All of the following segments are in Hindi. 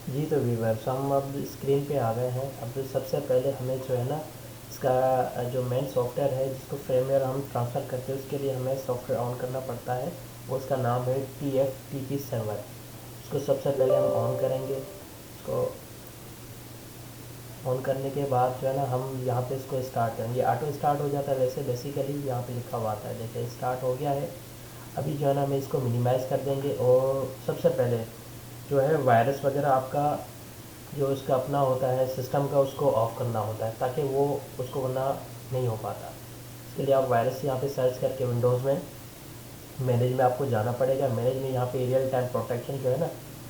जी तो व्यूअर्स, हम अब स्क्रीन पे आ गए हैं। अब सबसे पहले हमें जो है ना, इसका जो मेन सॉफ्टवेयर है जिसको फ्रेमवेयर हम ट्रांसफ़र करते हैं, उसके लिए हमें सॉफ्टवेयर ऑन करना पड़ता है। वो उसका नाम है TFTP सर्वर। उसको सबसे पहले हम ऑन करेंगे। उसको ऑन करने के बाद जो है ना, हम यहाँ पे इसको स्टार्ट करेंगे। ऑटो स्टार्ट हो जाता है वैसे बेसिकली, यहाँ पे लिखा हुआ आता है। देखिए स्टार्ट हो गया है। अभी जो है ना, हम इसको मिनिमाइज़ कर देंगे और सबसे पहले जो है वायरस वगैरह आपका जो इसका अपना होता है सिस्टम का, उसको ऑफ़ करना होता है ताकि वो उसको वरना नहीं हो पाता। इसके लिए आप वायरस यहाँ पे सर्च करके विंडोज़ में मैनेज में आपको जाना पड़ेगा। मैनेज में यहाँ पे रियल टाइम प्रोटेक्शन जो है ना,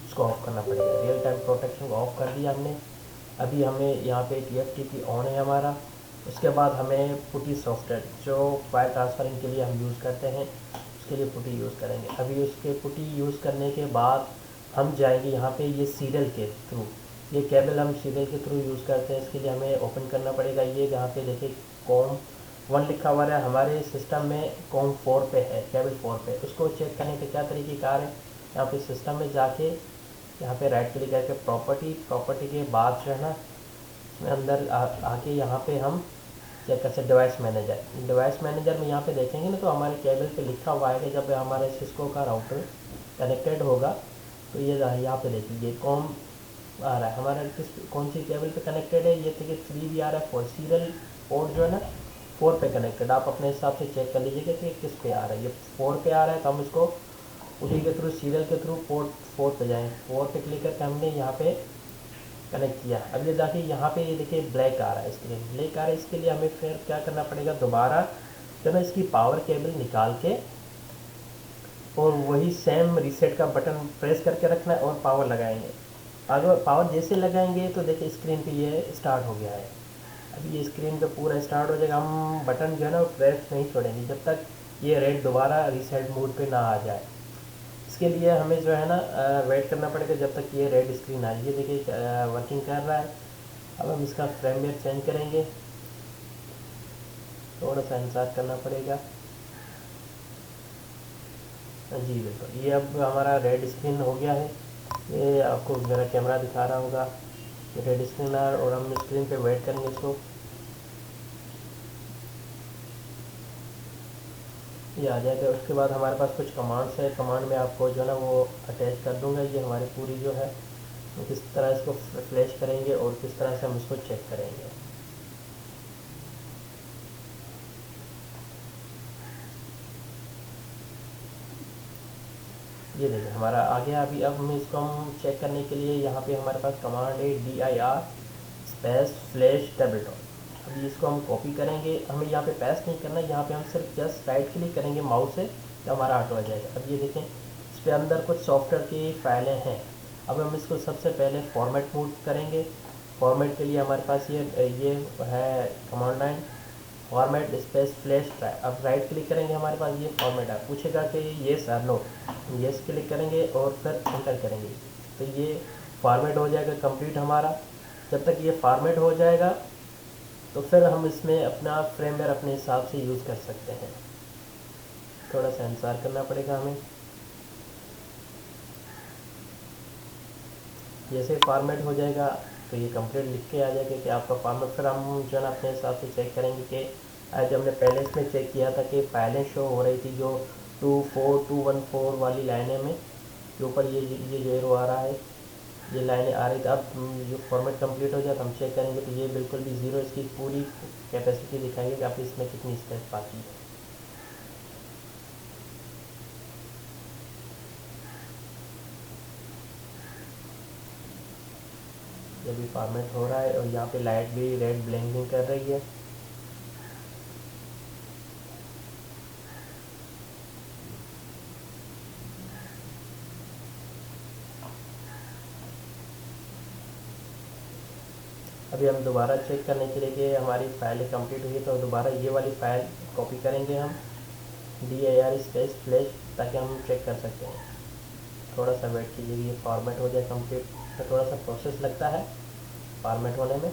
उसको ऑफ़ करना पड़ेगा। रियल टाइम प्रोटेक्शन को ऑफ़ कर दिया हमने। अभी हमें यहाँ पे TFTP ऑन है हमारा। उसके बाद हमें पुटी सॉफ्टवेयर जो फाइल ट्रांसफरिंग के लिए हम यूज़ करते हैं, उसके लिए पुटी यूज़ करेंगे। अभी उसके पुटी यूज़ करने के बाद हम जाएंगे यहाँ पे ये सीरियल के थ्रू। ये केबल हम सीरियल के थ्रू यूज़ करते हैं। इसके लिए हमें ओपन करना पड़ेगा। ये यहाँ पे देखिए कॉम 1 लिखा हुआ है, हमारे सिस्टम में कॉम 4 पे है, केबल 4 पे। उसको चेक करने के क्या तरीक़ेकार है, यहाँ पे सिस्टम में जाके यहाँ पे राइट क्लिक करके प्रॉपर्टी के बाद जो है ना, इसमें अंदर आके यहाँ पे हम चेक कर सकते डिवाइस मैनेजर में यहाँ पे देखेंगे ना, तो हमारे केबल पे लिखा हुआ है कि जब हमारे सिस्को का राउटर कनेक्टेड होगा तो ये यहाँ पे देखिए ये कॉम आ रहा है हमारा किस कौन सी केबल पे कनेक्टेड है। ये देखिए 3 भी आ रहा है। 4 सीरियल पोर्ट जो है ना 4 पे कनेक्टेड। आप अपने हिसाब से चेक कर लीजिएगा कि किस पे आ रहा है। ये 4 पे आ रहा है तो हम इसको उसी के थ्रू सीरियल के थ्रू पोर्ट 4 पे जाएंगे। 4 पे क्लिक करके हमने यहाँ पे कनेक्ट किया। अब ये जाके यहाँ पे ये देखिए ब्लैक आ रहा है, स्क्रीन ब्लैक आ रहा है। इसके लिए हमें फिर क्या करना पड़ेगा, दोबारा जो है ना इसकी पावर केबल निकाल के और वही सेम रीसेट का बटन प्रेस करके रखना है और पावर लगाएंगे। अगर पावर जैसे लगाएंगे तो देखिए स्क्रीन पे ये स्टार्ट हो गया है। अभी ये स्क्रीन पे पूरा स्टार्ट हो जाएगा। हम बटन जो है ना वो प्रेस नहीं छोड़ेंगे जब तक ये रेड दोबारा रीसेट मोड पे ना आ जाए। इसके लिए हमें जो है ना वेट करना पड़ेगा जब तक ये रेड स्क्रीन आ जाए। ये देखिए वर्किंग कर रहा है। अब हम इसका फ्रेमवेयर चेंज करेंगे, थोड़ा सा इंतज़ार करना पड़ेगा। जी बिल्कुल, ये अब हमारा रेड स्क्रीन हो गया है। ये आपको मेरा कैमरा दिखा रहा होगा, ये रेड स्क्रीन आ, और हम स्क्रीन पे वेट करेंगे इसको। ये आ जाएगा। उसके बाद हमारे पास कुछ कमांड्स है, कमांड में आपको जो है ना वो अटैच कर दूंगा। ये हमारी पूरी जो है तो किस तरह इसको फ्लैश करेंगे और किस तरह से हम इसको चेक करेंगे। ये देखिए हमारा आ गया। अभी अब हम इसको हम चेक करने के लिए यहाँ पे हमारे पास कमांड है DIR space flash table top. अभी इसको हम कॉपी करेंगे। हमें यहाँ पे पेस्ट नहीं करना, यहाँ पे हम सिर्फ जस्ट राइट क्लिक करेंगे माउस से तो हमारा ऑटो आ जाएगा। अब ये देखें इस पर अंदर कुछ सॉफ्टवेयर की फाइलें हैं। अब हम इसको सबसे पहले फॉर्मेट मोड करेंगे। फॉर्मेट के लिए हमारे पास ये है command line format space flash drive. अब राइट क्लिक करेंगे, हमारे पास ये फॉर्मेट है, पूछेगा कि येस और नो। येस क्लिक करेंगे और फिर एंटर करेंगे तो ये फॉर्मेट हो जाएगा कंप्लीट हमारा। जब तक ये फॉर्मेट हो जाएगा तो फिर हम इसमें अपना फ्रेमवेयर अपने हिसाब से यूज़ कर सकते हैं। थोड़ा सा इंतज़ार करना पड़ेगा हमें। जैसे फॉर्मेट हो जाएगा तो ये कंप्लीट लिख के आ जाएगा कि आपका फॉर्मेट। फिर हम जो है ना अपने हिसाब से चेक करेंगे कि आज हमने पहले इसमें चेक किया था कि फाइलें शो हो रही थी जो 24214 वाली लाइनें में के ऊपर ये जेरो आ रहा है, ये लाइनें आ रही थी। अब जो फॉर्मेट कंप्लीट हो जाए तो हम चेक करेंगे तो ये बिल्कुल भी ज़ीरो, इसकी पूरी कैपेसिटी दिखाएगी कि आप इसमें कितनी स्पेस बाकी है। ये भी फॉर्मेट हो रहा है और यहाँ पे लाइट भी रेड ब्लिंकिंग कर रही है। अभी हम दोबारा चेक करने के लिए कि हमारी फाइलें कंप्लीट हुई है तो दोबारा ये वाली फ़ाइल कॉपी करेंगे हम DIR स्पेस फ्लैश, ताकि हम चेक कर सकते हैं। थोड़ा सा वेट कीजिए, ये फॉर्मेट हो जाए कंप्लीट। तो थोड़ा सा प्रोसेस लगता है फॉर्मेट होने में।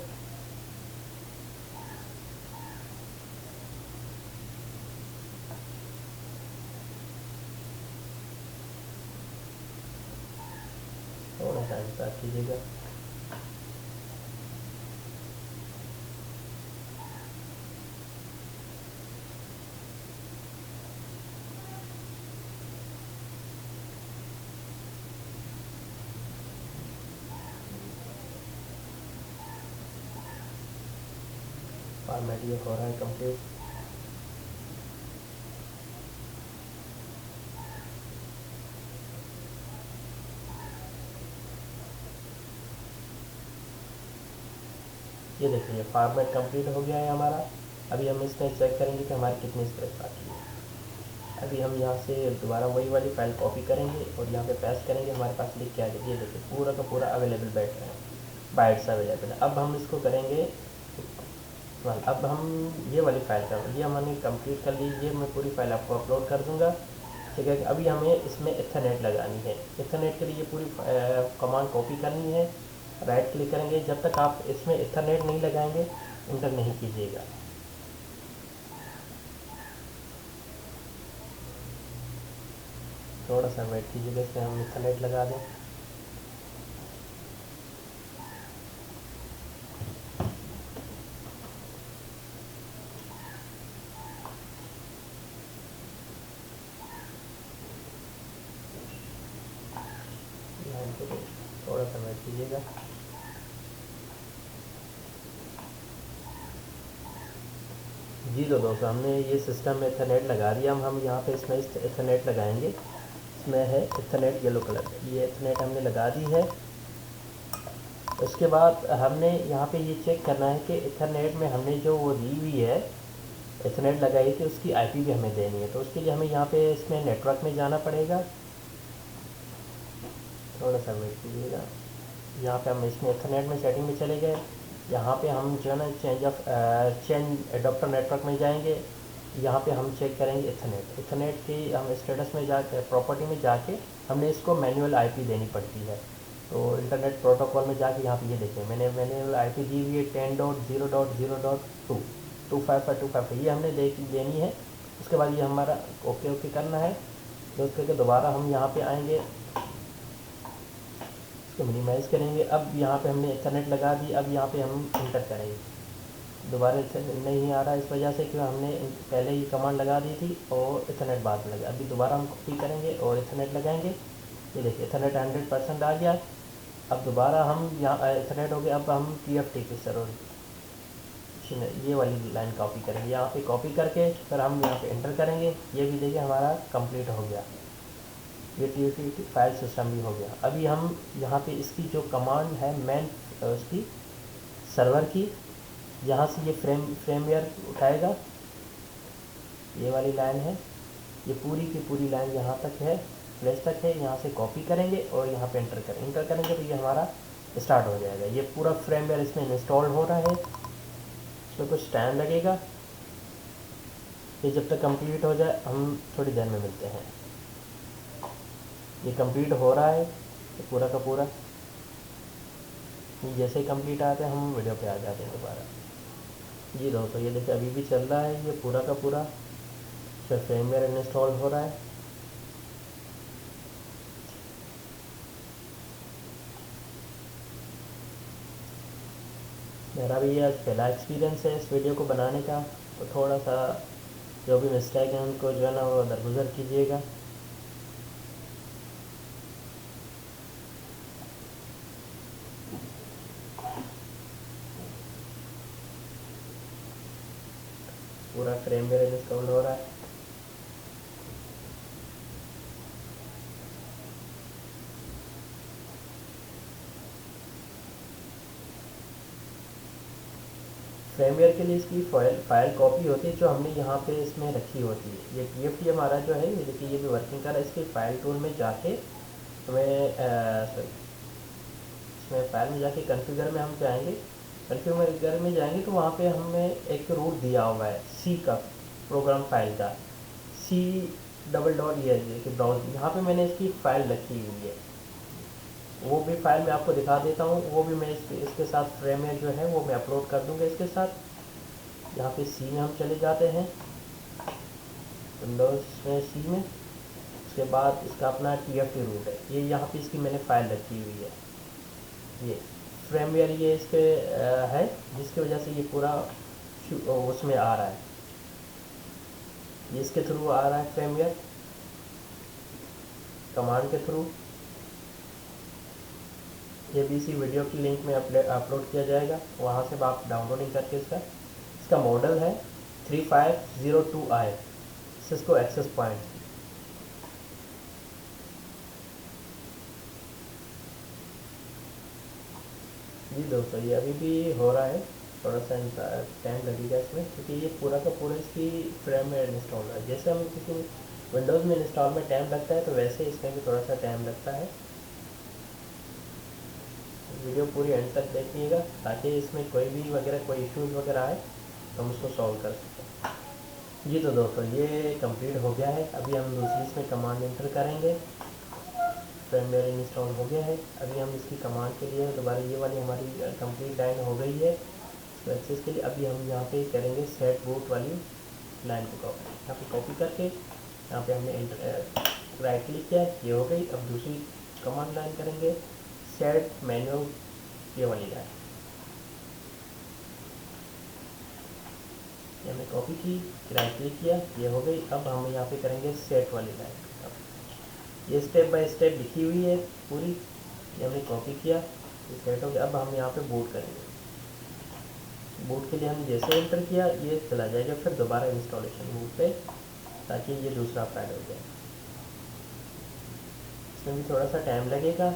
थोड़ा सा इंतज़ार कीजिएगा। फॉर्मेट ये हो रहा है कंप्लीट। ये देखिए फॉर्मेट कंप्लीट हो गया है हमारा। अभी हम इसमें चेक करेंगे कि हमारी कितनी स्पेस बाकी है। अभी हम यहाँ से दोबारा वही वाली फाइल कॉपी करेंगे और यहाँ पे पेस्ट करेंगे। हमारे पास लिख के आ जाए, ये देखिए पूरा का पूरा अवेलेबल बैठ रहा है, बाइट्स अवेलेबल है। अब हम इसको करेंगे, अब हम ये वाली फ़ाइल का ये हमने कंप्लीट कर ली। ये मैं पूरी फाइल आपको अपलोड कर दूँगा, ठीक है। अभी हमें इसमें इथरनेट लगानी है। इथरनेट के लिए ये पूरी कमांड कॉपी करनी है, राइट क्लिक करेंगे। जब तक आप इसमें इथरनेट नहीं लगाएंगे इंटर नहीं कीजिएगा। थोड़ा सा वेट कीजिएगा, इसमें हम इथरनेट लगा दें। थोड़ा सा वेट कीजिएगा। जी तो दोस्तों, हमने ये सिस्टम में इथरनेट लगा दिया। हम यहाँ पे इसमें इथरनेट लगाएंगे। इसमें है इथरनेट येलो कलर, ये इथरनेट हमने लगा दी है। उसके बाद हमने यहाँ पे ये चेक करना है कि इथरनेट में हमने जो वो दी हुई है, इथरनेट लगाई थी, उसकी आईपी भी हमें देनी है। तो उसके लिए हमें यहाँ पे इसमें नेटवर्क में जाना पड़ेगा। थोड़ा सा वेट कीजिएगा। यहाँ पे हम इसमें इथरनेट में सेटिंग में चले गए। यहाँ पे हम जो है ना चेंज एडॉप्टर नेटवर्क में जाएंगे। यहाँ पे हम चेक करेंगे इथरनेट की हम स्टेटस में जाके प्रॉपर्टी में जाके हमने इसको मैनुअल आईपी देनी पड़ती है। तो इंटरनेट प्रोटोकॉल में जाके यहाँ पे ये देखें, मैंने मैनुअल आईपी दी हुई है 10.0.0.2 255 ये हमने देनी है। उसके बाद ये हमारा ओके ओके करना है। दोस्त करके दोबारा हम यहाँ पे आएंगे, इसको मिनिमाइज़ करेंगे। अब यहाँ पे हमने इथरनेट लगा दी। अब यहाँ पे हम इंटर करेंगे। दोबारा से नहीं आ रहा इस वजह से कि हमने पहले ही कमांड लगा दी थी और इथरनेट बाद में लगा। अभी दोबारा हम कॉपी करेंगे और इथरनेट लगाएंगे। ये देखिए इथरनेट 100% आ गया। अब दोबारा हम यहाँ इथरनेट हो गया। अब हम TFT की जरूर ये वाली लाइन कॉपी करेंगे। यहाँ पे कॉपी करके फिर हम यहाँ पे एंटर करेंगे। ये भी देखिए हमारा कंप्लीट हो गया। ये TFT फाइल सिस्टम भी हो गया। अभी हम यहाँ पे इसकी जो कमांड है मेन उसकी सर्वर की, यहाँ से ये फ्रेमवेयर उठाएगा। ये वाली लाइन है, ये पूरी की पूरी लाइन यहाँ तक है, प्लेस तक है। यहाँ से कॉपी करेंगे और यहाँ पे इंटर करेंगे तो ये हमारा स्टार्ट हो जाएगा। ये पूरा फ्रेमवेयर इसमें इंस्टॉल हो रहा है। इसमें कुछ टाइम लगेगा। ये जब तक कंप्लीट हो जाए हम थोड़ी देर में मिलते हैं। ये कंप्लीट हो रहा है तो पूरा का पूरा। ये जैसे ही कंप्लीट आता है हम वीडियो पे आ जाते हैं दोबारा। जी दोस्तों, ये देखिए अभी भी चल रहा है ये पूरा का पूरा। फिर फ्रेमवेयर इंस्टॉल हो रहा है। मेरा भी ये आज पहला एक्सपीरियंस है इस वीडियो को बनाने का, तो थोड़ा सा जो भी मिस्टेक है उनको जो है ना वो दरगुजर कीजिएगा। पूरा फ्रेमवेयर इंस्टॉल हो रहा है। फ्रेमवेयर के लिए इसकी फाइल कॉपी होती है जो हमने यहाँ पे इसमें रखी होती है। ये TFT हमारा जो है ये देखिए ये भी वर्किंग कर रहा है। इसके फाइल टूल में जाके हमें इसमें फाइल में जाके कॉन्फ़िगर में हम जाएंगे। कॉन्फ़िगर में जाएंगे तो वहाँ पे हमें एक रूट दिया हुआ है सी का, प्रोग्राम फाइल का C डबल डॉट ये देखिए ब्राउज। यहाँ पे मैंने इसकी फ़ाइल रखी हुई है, वो भी फाइल मैं आपको दिखा देता हूँ। वो भी मैं इसके साथ फ्रेमवेयर जो है वो मैं अपलोड कर दूँगा इसके साथ। यहाँ पे सी में हम चले जाते हैं, विंडोज़ में सी में। उसके बाद इसका अपना TFT रूट है, ये यहाँ पे इसकी मैंने फ़ाइल रखी हुई है। ये फ्रेमवेयर ये इसके है, जिसकी वजह से ये पूरा उसमें आ रहा है, ये इसके थ्रू आ रहा है फ्रेमवेयर कमांड के थ्रू। ये भी इसी वीडियो की लिंक में अपलोड किया जाएगा, वहाँ से आप डाउनलोडिंग करके इसका मॉडल है 3502i सिस्को एक्सेस पॉइंट। जी दोस्तों, ये अभी भी हो रहा है, थोड़ा सा टाइम लगेगा इसमें, क्योंकि ये पूरा का पूरा इसकी फ्रेम में इंस्टॉल है। जैसे हम किसी विंडोज़ में इंस्टॉल में टाइम लगता है, तो वैसे इसमें भी थोड़ा सा टाइम लगता है। वीडियो पूरी एंड तक देखिएगा, ताकि इसमें कोई भी वगैरह कोई इश्यूज़ वगैरह आए तो हम उसको सॉल्व कर सकें। जी तो दोस्तों, ये कंप्लीट हो गया है। अभी हम दूसरी इसमें कमांड एंटर करेंगे। फ्रेमवेयर इंस्टॉल हो गया है। अभी हम इसकी कमांड के लिए दोबारा ये वाली हमारी कंप्लीट लाइन हो गई है तो एक्सेस के लिए। अभी हम यहाँ पे करेंगे सेट बूट वाली लाइन को कॉपी, यहाँ पे कॉपी करके यहाँ पे हमने राइट क्लिक किया, ये हो गई। अब दूसरी कमांड लाइन करेंगे सेट मैनुअल, ये वाली लाइन ये हमने कॉपी की, राइट क्लिक किया, ये हो गई। अब हम यहाँ पे करेंगे सेट वाली लाइन, ये स्टेप बाय स्टेप लिखी हुई है पूरी, ये हमने कॉपी किया, ये सेट हो गया। अब हम यहाँ पे बूट करेंगे। बूट के लिए हम जैसे एंटर किया ये चला जाएगा, फिर दोबारा इंस्टॉलेशन बूट पे, ताकि ये दूसरा फाइल हो जाए। इसमें भी थोड़ा सा टाइम लगेगा,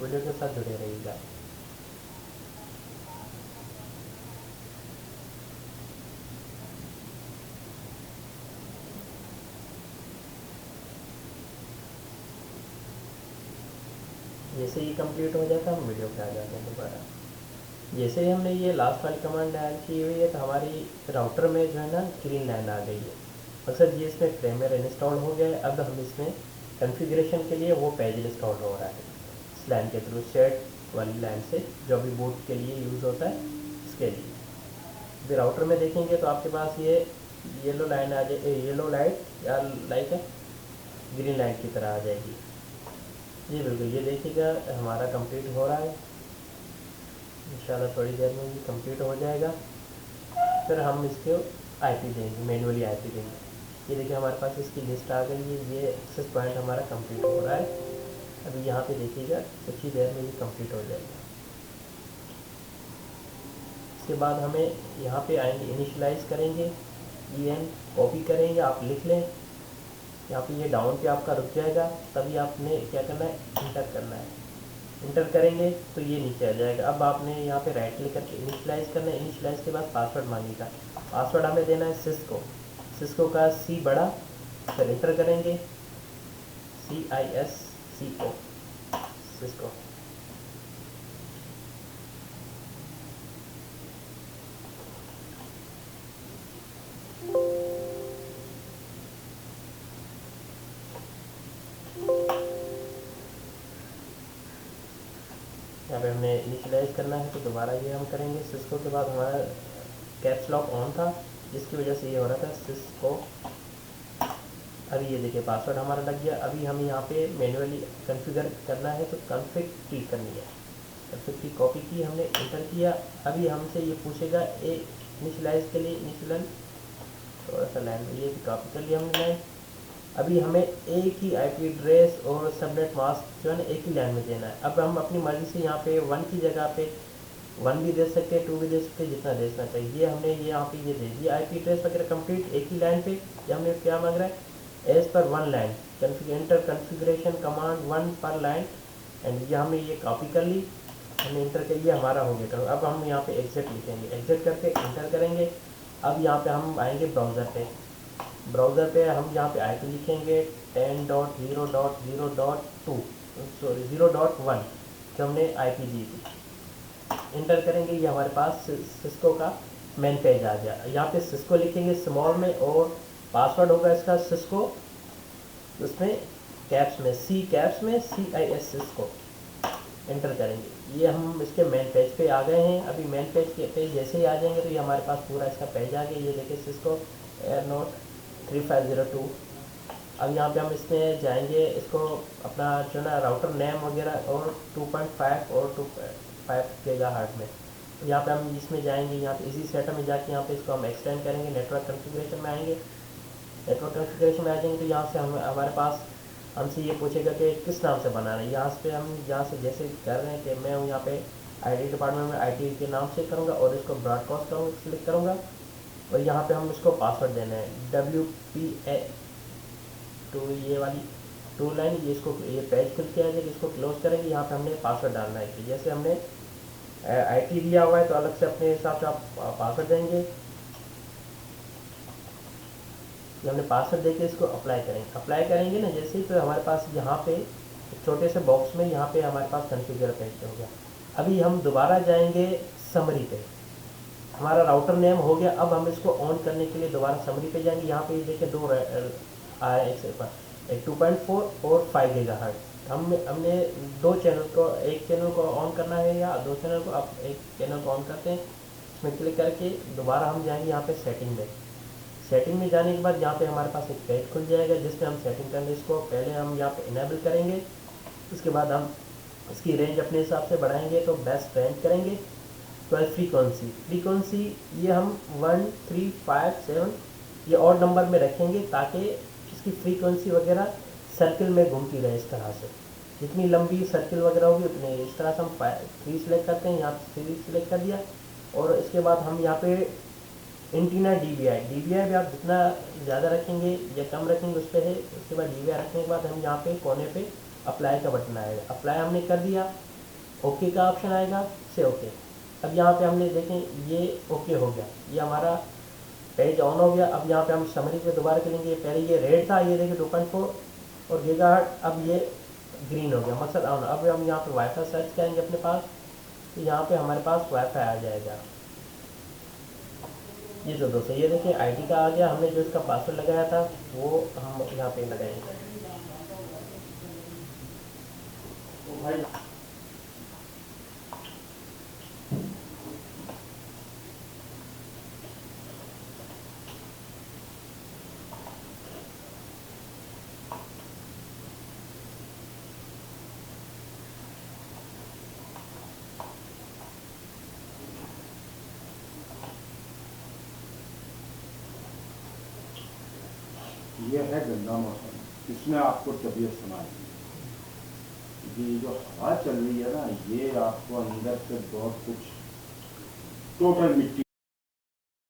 वीडियो के साथ जुड़े रहिएगा। जैसे ही कंप्लीट हो जाता है हम वीडियो पे आ जाते हैं दोबारा। जैसे ही हमने ये लास्ट वाली कमांड डायल की हुई है, तो हमारी राउटर में जो है ना ग्रीन लाइन आ गई है। अक्सर ये इसमें फ्रेमवेयर इंस्टॉल हो गया है। अब हम इसमें कॉन्फ़िगरेशन के लिए वो पेज इंस्टॉल हो रहा है इस लाइन के थ्रू, सेट वाली लाइन से, जो भी बूट के लिए यूज़ होता है इसके लिए। फिर राउटर में देखेंगे तो आपके पास ये येलो लाइन आ जाए, येलो लाइट या लाइट है ग्रीन लाइट की तरह आ जाएगी। जी बिल्कुल, ये देखिएगा हमारा कंप्लीट हो रहा है। इंशाल्लाह थोड़ी देर में ये कंप्लीट हो जाएगा। फिर हम इसको आईपी देंगे, मैनुअली आईपी देंगे। ये देखिए हमारे पास इसकी लिस्ट आ गई है, ये एक्सेस पॉइंट हमारा कंप्लीट हो रहा है। अभी यहाँ पे देखिएगा कुछ ही देर में ये कंप्लीट हो जाएगा। इसके बाद हमें यहाँ पे आएंगे, इनिशियलाइज़ करेंगे, EN कॉपी करेंगे, आप लिख लें। यहाँ पे ये डाउन पे आपका रुक जाएगा, तभी आपने क्या करना है, इंटर करना है। इंटर करेंगे तो ये नीचे आ जाएगा। अब आपने यहाँ पे राइट क्लिक करके इनिशियलाइज़ करना है। इनिशियलाइज़ के बाद पासवर्ड मांगेगा, पासवर्ड हमें देना है सिस्को का C बड़ा, फिर इंटर करेंगे CISCO सिस्को। यहाँ पे हमने इनिशियलाइज़ करना है, तो दोबारा ये हम करेंगे। सिस्को के बाद हमारा कैप्स लॉक ऑन था, जिसकी वजह से ये हो रहा था सिस्को। अभी ये देखिए पासवर्ड हमारा लग गया। अभी हम यहाँ पे मैनुअली कॉन्फ़िगर करना है, तो कॉन्फ़िग की करनी है। कॉन्फ़िग की कॉपी की हमने, इंटर किया। अभी हमसे ये पूछेगा इनिशियलाइज़ के लिए इनिशियल, थोड़ा सा लाइन ये भी कॉपी कर लिया हमने लाइन। अभी हमें एक ही आईपी एड्रेस और सबनेट मास्क जो है ना एक ही लाइन में देना है। अब हम अपनी मर्ज़ी से यहाँ पे 1 की जगह पे 1 भी दे सकते हैं, 2 भी दे सकते हैं, जितना देना चाहिए। ये हमने ये यहाँ पे ये दे दिया आईपी एड्रेस वगैरह कंप्लीट एक ही लाइन पे। ये हमने क्या मांग रहा है, as per 1 line enter configuration command 1 पर लाइन, एंड ये हमने ये कॉपी कर ली, हमने इंटर कर लिया, हमारा हो गया। अब हम यहाँ पे एग्जिट लिखेंगे, एग्जिट करके इंटर करेंगे। अब यहाँ पे हम आएंगे ब्राउज़र पे हम यहाँ पे आईपी लिखेंगे 10.0.0.2 सॉरी 0.1 जो हमने आईपी दी थी। इंटर करेंगे, ये हमारे पास सिस्को का मेन पेज आ गया। यहाँ पे सिस्को लिखेंगे स्मॉल में, और पासवर्ड होगा इसका सिस्को, उसमें कैप्स में CIS सिस्को। इंटर करेंगे, ये हम इसके मेन पेज पे आ गए हैं। अभी मेन पेज के पे जैसे ही आ जाएंगे तो ये हमारे पास पूरा इसका पेज आ गया। ये देखिए सिस्को एयरनोट 3502। अब यहाँ पे हम इसमें जाएंगे, इसको अपना जो ना राउटर नेम वगैरह और 2.5 और 5 गीगाहर्ट्ज़ में। तो यहाँ पे हम इसमें जाएंगे, यहाँ पे इसी सेटअप में जाके यहाँ पे इसको हम एक्सटेंड करेंगे, नेटवर्क कॉन्फ़िगरेशन में आएंगे। नेटवर्क कॉन्फ़िगरेशन में आ जाएंगे तो यहाँ से हम हमारे पास हमसे ये पूछेगा कि किस नाम से बनाना है। यहाँ पे हम यहाँ से जैसे कर रहे हैं कि मैं हूँ यहाँ पे आईटी डिपार्टमेंट में आईटी के नाम से करूँगा और इसको ब्रॉडकास्ट करूँगा, क्लिक करूँगा और यहाँ पे हम इसको पासवर्ड देना है WPA तो ये वाली 2 लाइन, ये इसको ये पेज खुल के आ जाएगा, इसको क्लोज करेंगे। यहाँ पे हमने पासवर्ड डालना है कि जैसे हमने आईटी दिया हुआ है तो अलग से अपने हिसाब से आप पासवर्ड देंगे। ये हमने पासवर्ड देके इसको अप्लाई करेंगे ना जैसे ही, तो हमारे पास यहाँ पे एक छोटे से बॉक्स में यहाँ पे हमारे पास कॉन्फ़िगर पेज हो गया। अभी हम दोबारा जाएंगे समरी पे, हमारा राउटर नेम हो गया। अब हम इसको ऑन करने के लिए दोबारा समरी पे जाएंगे। यहाँ पे देखिए दो एक 2.4 और 5 गीगाहर्ट्ज़ हमने दो चैनल को, एक चैनल को ऑन करना है या दो चैनल को, अब एक चैनल को ऑन करते हैं। इसमें क्लिक करके दोबारा हम जाएंगे यहाँ पे सेटिंग में। सेटिंग में जाने के बाद यहाँ पे हमारे पास एक पेज खुल जाएगा जिसमें हम सेटिंग करेंगे। इसको पहले हम यहाँ पे इनेबल करेंगे, उसके बाद हम इसकी रेंज अपने हिसाब से बढ़ाएंगे तो बेस्ट रेंज करेंगे। फ्रीक्वेंसी ये हम 1 3 5 7 ये और नंबर में रखेंगे ताकि इसकी फ्रीक्वेंसी वगैरह सर्किल में घूमती रहे। इस तरह से जितनी लंबी सर्किल वगैरह होगी उतने, इस तरह से हम 3 सेलेक्ट करते हैं। यहाँ 3 सेलेक्ट कर दिया और इसके बाद हम यहाँ पे एंटीना DVI भी आप जितना ज़्यादा रखेंगे या कम रखेंगे उस पर है। उसके बाद DVI रखने के बाद हम यहाँ पे कोने पे अप्लाई का बटन आएगा, अप्लाई हमने कर दिया, ओके का ऑप्शन आएगा से ओके। अब यहाँ पे हमने देखें ये ओके हो गया, ये हमारा पेज ऑन हो गया। अब यहाँ पे हम समरी पे दोबारा करेंगे। पहले ये रेड था, ये देखिए 2.4 और गीगाहर्ट्ज़, अब ये ग्रीन हो गया, मकसद ऑन। अब हम यहाँ पे वाईफाई सर्च करेंगे अपने पास, तो यहाँ पे हमारे पास वाईफाई आ जाएगा। ये जो दोस्तों ये देखिए आईडी का आ गया, हमने जो इसका पासवर्ड लगाया था वो हम यहाँ पे लगाएंगे। तो भाई ये है गंदा मौसम, इसमें आपको तबीयत सुनाएगी। ये जो हवा चल रही है ना, ये आपको अंदर से बहुत कुछ टोटल मिट्टी